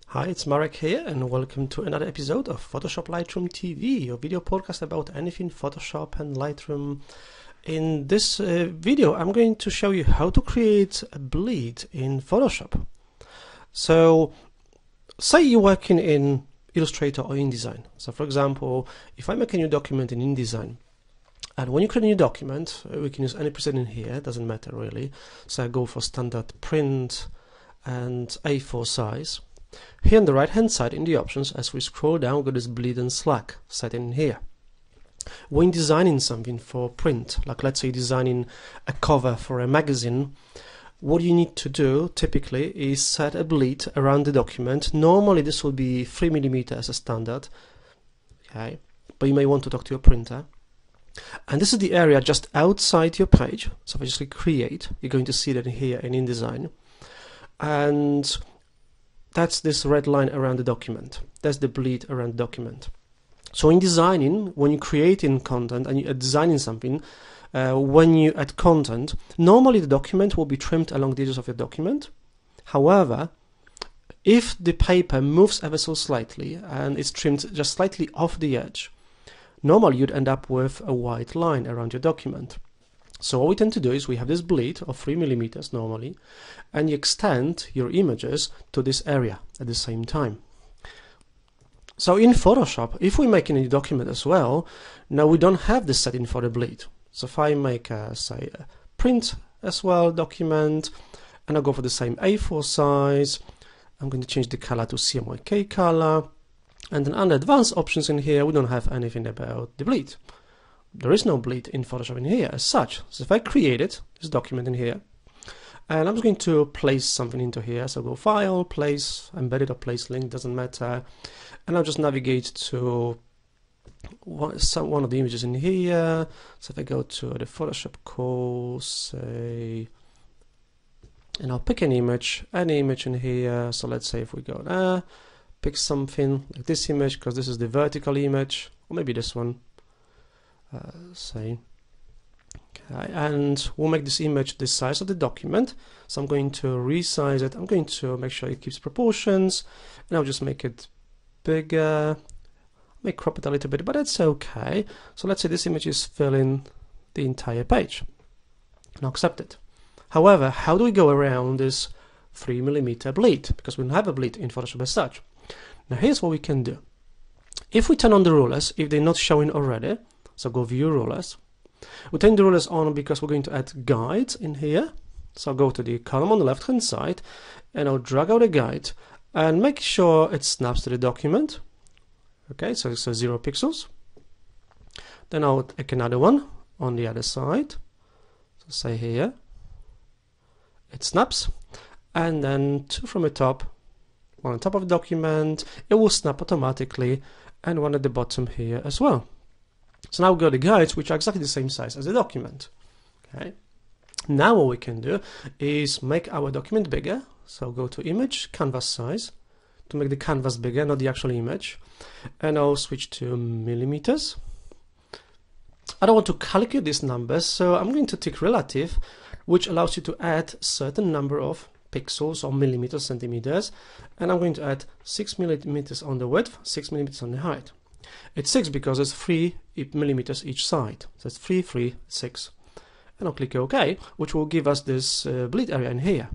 Hi, it's Marek here, and welcome to another episode of Photoshop Lightroom TV, your video podcast about anything Photoshop and Lightroom. In this video, I'm going to show you how to create a bleed in Photoshop. So, say you're working in Illustrator or InDesign. So, for example, if I make a new document in InDesign, and when you create a new document, we can use any preset in here, doesn't matter really. So I go for standard print and A4 size. Here on the right hand side in the options, as we scroll down, we've got this bleed and slack setting here. When designing something for print, like let's say designing a cover for a magazine, what you need to do typically is set a bleed around the document. Normally this will be 3mm as a standard, okay, but you may want to talk to your printer. And this is the area just outside your page. So if I just click create, you're going to see that here in InDesign. And that's this red line around the document. That's the bleed around the document. So in designing, when you're creating content and you're designing something, when you add content, normally the document will be trimmed along the edges of your document. However, if the paper moves ever so slightly and it's trimmed just slightly off the edge, normally you'd end up with a white line around your document. So what we tend to do is we have this bleed of 3mm normally, and you extend your images to this area at the same time. So in Photoshop, if we're making a new document as well, now we don't have this setting for the bleed. So if I make say a print as well document, and I'll go for the same A4 size, I'm going to change the color to CMYK color, and then under advanced options in here, we don't have anything about the bleed. There is no bleed in Photoshop in here as such. So if I created this document in here, and I'm just going to place something into here, so go File, Place, Embedded or Place Link, doesn't matter, and I'll just navigate to one of the images in here. So if I go to the Photoshop course, say, and I'll pick any image in here. So let's say if we go there, pick something like this image, because this is the vertical image, or maybe this one. Say, okay, and we'll make this image the size of the document. So I'm going to resize it. I'm going to make sure it keeps proportions, and I'll just make it bigger. May crop it a little bit, but that's okay. So let's say this image is filling the entire page, and I'll accept it. However, how do we go around this 3mm bleed? Because we don't have a bleed in Photoshop as such. Now here's what we can do. If we turn on the rulers, if they're not showing already, so go View Rulers. We turn the rulers on because we're going to add guides in here. So I'll go to the column on the left hand side, and I'll drag out a guide and make sure it snaps to the document. Okay, so it's 0 pixels. Then I'll take another one on the other side. So say here, it snaps, and then 2 from the top, one on top of the document, it will snap automatically, and one at the bottom here as well. So now we've got the guides, which are exactly the same size as the document. Okay. Now what we can do is make our document bigger. So go to Image, Canvas Size, to make the canvas bigger, not the actual image. And I'll switch to millimeters. I don't want to calculate these numbers, so I'm going to tick Relative, which allows you to add certain number of pixels or millimeters, centimeters. And I'm going to add 6mm on the width, 6mm on the height. It's 6 because it's 3mm each side. So it's 3, 3, 6. And I'll click OK, which will give us this bleed area in here.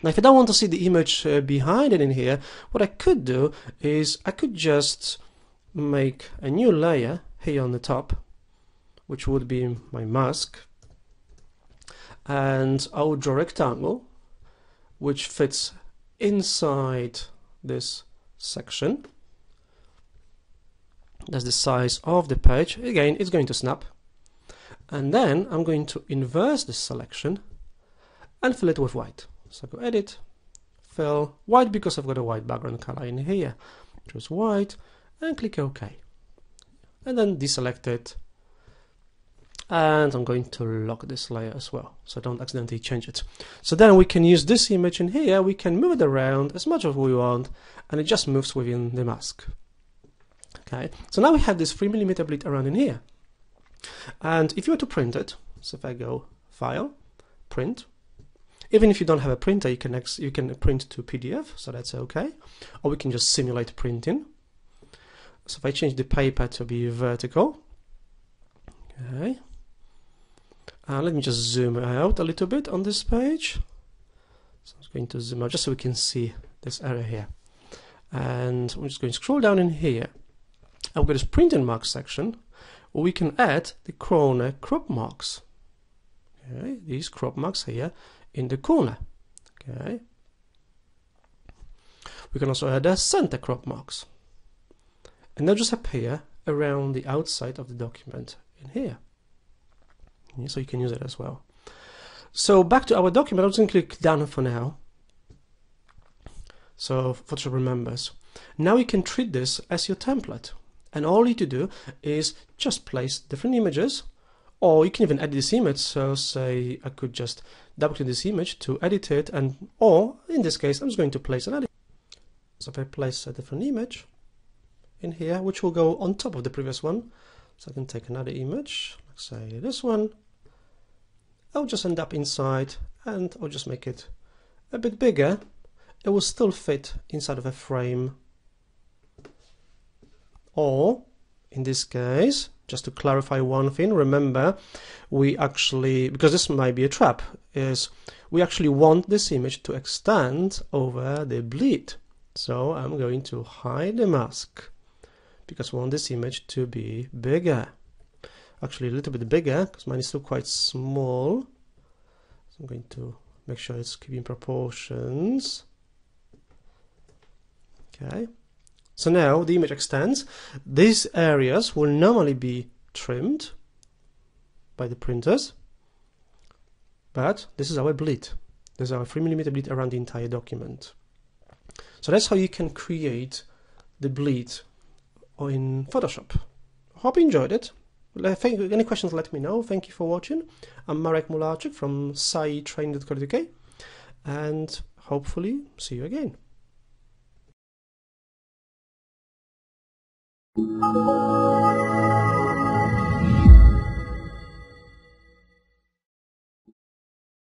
Now, if I don't want to see the image behind it in here, what I could do is I could just make a new layer here on the top, which would be my mask. And I will draw a rectangle, which fits inside this section. That's the size of the page. Again, it's going to snap. And then I'm going to inverse this selection and fill it with white. So go Edit, Fill, White, because I've got a white background color in here. Choose white and click OK. And then deselect it. And I'm going to lock this layer as well, so don't accidentally change it. So then we can use this image in here. We can move it around as much as we want, and it just moves within the mask. Okay, so now we have this 3mm bleed around in here. And if you were to print it, so if I go File, Print, even if you don't have a printer, you can print to PDF, so that's okay. Or we can just simulate printing. So if I change the paper to be vertical, okay. Let me just zoom out a little bit on this page. So I'm going to zoom out just so we can see this area here. And I'm just going to scroll down in here. I've got this printing marks section where we can add the corner crop marks. Okay, these crop marks here in the corner. Okay. We can also add a center crop marks. And they'll just appear around the outside of the document in here. Yeah, so you can use it as well. So back to our document, I'm just going to click done for now. So Photoshop remembers. Now you can treat this as your template. And all you need to do is just place different images, or you can even edit this image. So say I could just double click this image to edit it, and or in this case I'm just going to place an edit. So if I place a different image in here, which will go on top of the previous one, so I can take another image, let's say this one. I'll just end up inside, and I'll just make it a bit bigger. It will still fit inside of a frame. Or, in this case, just to clarify one thing, remember, we actually, because this might be a trap, is we actually want this image to extend over the bleed. So I'm going to hide the mask, because we want this image to be bigger. Actually a little bit bigger, because mine is still quite small. So I'm going to make sure it's keeping proportions. Okay. So now the image extends. These areas will normally be trimmed by the printers, but this is our bleed. This is our 3mm bleed around the entire document. So that's how you can create the bleed in Photoshop. Hope you enjoyed it. Any questions, let me know. Thank you for watching. I'm Marek Mularczyk from scitraining.co.uk, and hopefully see you again.